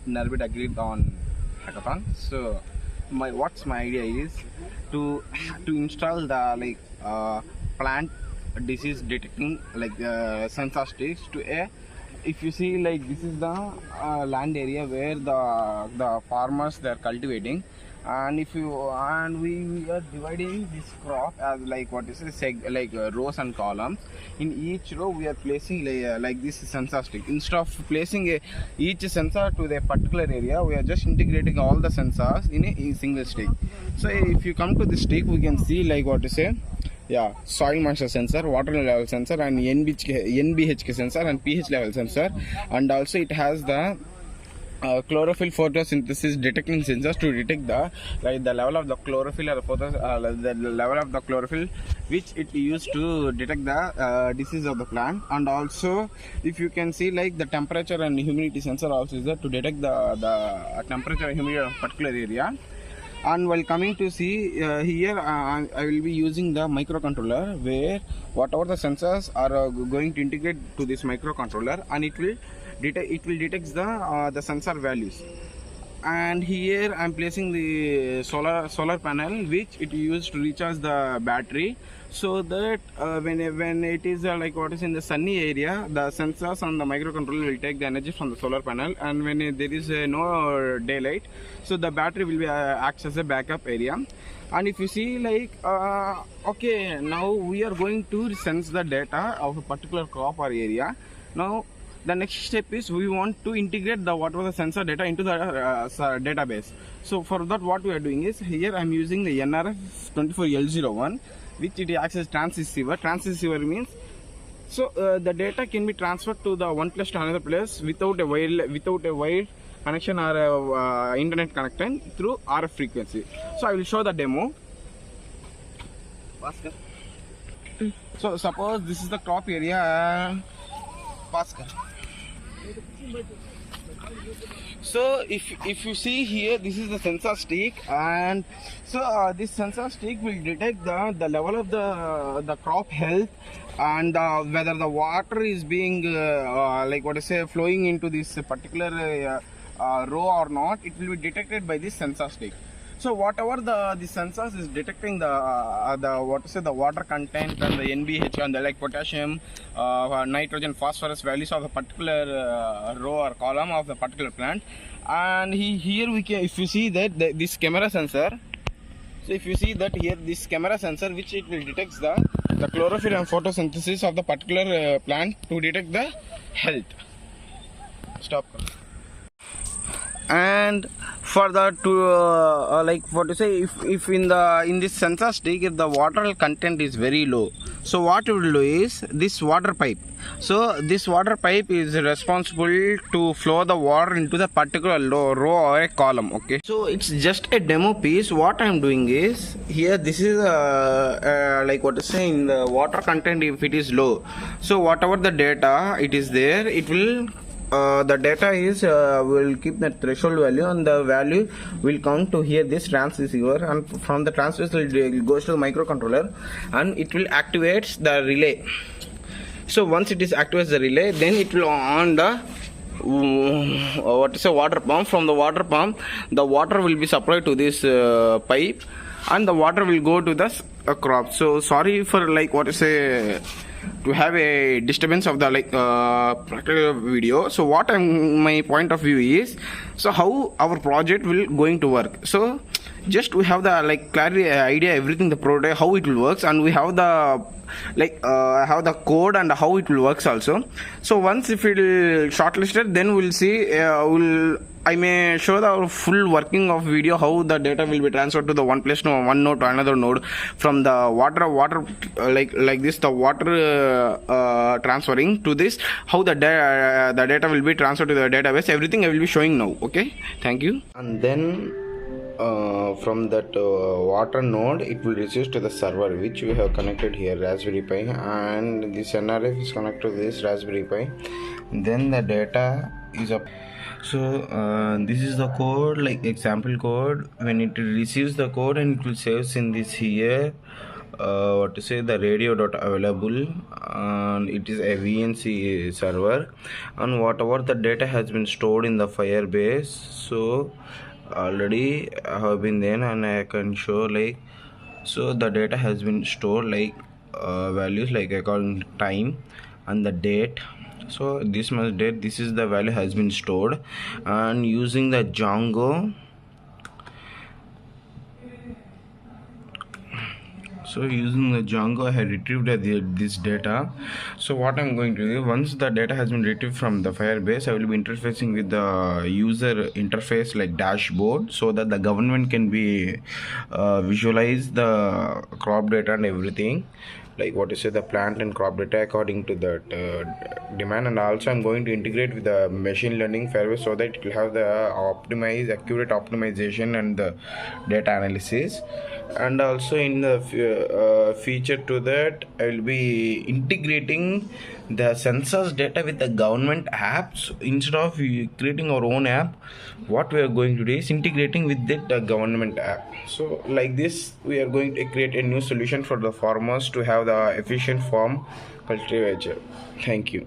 Narbit agreed on hackathon. So my idea is to install the plant disease detecting sensor sticks to a. If you see, like, this is the land area where the farmers, they are cultivating, and if you and we are dividing this crop as like what is it, rows and columns. In each row we are placing like this sensor stick. Instead of placing each sensor to the particular area, we are just integrating all the sensors in a single stick. So if you come to this stick, we can see, like, what to say, yeah, soil moisture sensor, water level sensor, and NBHK sensor and pH level sensor, and also it has the chlorophyll photosynthesis detecting sensors to detect the level of the chlorophyll or the level of the chlorophyll which it used to detect the disease of the plant. And also, if you can see, like, the temperature and humidity sensor also is there to detect the temperature and humidity of a particular area. And while coming to see here, I will be using the microcontroller, where whatever the sensors are going to integrate to this microcontroller, and it will detect the sensor values. And here I am placing the solar panel, which it used to recharge the battery, so that when it is like what is in the sunny area, the sensors on the microcontroller will take the energy from the solar panel, and when there is no daylight, so the battery will be acts as a backup area. And if you see, like, okay, now we are going to sense the data of a particular crop or area. Now the next step is we want to integrate the whatever the sensor data into the database. So for that, what we are doing is, here I am using the NRF24L01, which it acts as transceiver. Transceiver means, so the data can be transferred to the one place to another place without a wire connection or internet connection through RF frequency. So I will show the demo. So suppose this is the crop area. So if you see here, this is the sensor stick, and so this sensor stick will detect the level of the crop health, and whether the water is being like what I say flowing into this particular row or not. It will be detected by this sensor stick. So whatever the sensors is detecting the water content and the NBH and the like potassium, nitrogen, phosphorus values of a particular row or column of the particular plant. And here we can, if you see that this camera sensor, so if you see that here, this camera sensor, which it will detects the chlorophyll and photosynthesis of the particular plant to detect the health. Stop. And for that, to like what to say, if in this sensor stick, if the water content is very low, so what you will do is this water pipe. So this water pipe is responsible to flow the water into the particular row or a column. Okay, so it's just a demo piece. What I'm doing is, here this is like what to say, in the water content, if it is low, so whatever the data it is there, it will the data is will keep the threshold value, and the value will come to here this transceiver, and from the transceiver it goes to the microcontroller, and it will activate the relay. So once it is activates the relay, then it will on the water pump. From the water pump, the water will be supplied to this pipe, and the water will go to the crop. So sorry for like what to say, to have a disturbance of the practical video. So what my point of view is, so how our project will going to work. So just we have the clarity idea, everything, the product, how it will works, and we have the have the code and how it will works also. So once if it will shortlisted, then we'll see, I may show the full working of video, how the data will be transferred to the one place to one node to another node, from the water like this, the water transferring to this, how the data will be transferred to the database. Everything I will be showing now. Okay, thank you. And then from that water node, it will receive to the server, which we have connected here, Raspberry Pi, and this NRF is connected to this Raspberry Pi. Then the data is up. So this is the code, like example code. When it receives the code, and it will save in this here, what to say, the radio dot available, and it is a VNC server, and whatever the data has been stored in the Firebase. So already I have been there, and I can show like, so the data has been stored like values like according to time and the date. So this much date, this is the value has been stored, and using the Django. So using the Django, I had retrieved this data. So what I'm going to do, once the data has been retrieved from the Firebase, I will be interfacing with the user interface like dashboard, so that the government can be visualize the crop data and everything, like what you say, the plant and crop data according to that demand. And also I'm going to integrate with the machine learning Firebase, so that it will have the accurate optimization and the data analysis. And also in the feature to that, I will be integrating the census data with the government apps. Instead of creating our own app, what we are going to do is integrating with the government app. So like this, we are going to create a new solution for the farmers to have the efficient farm cultivator. Thank you.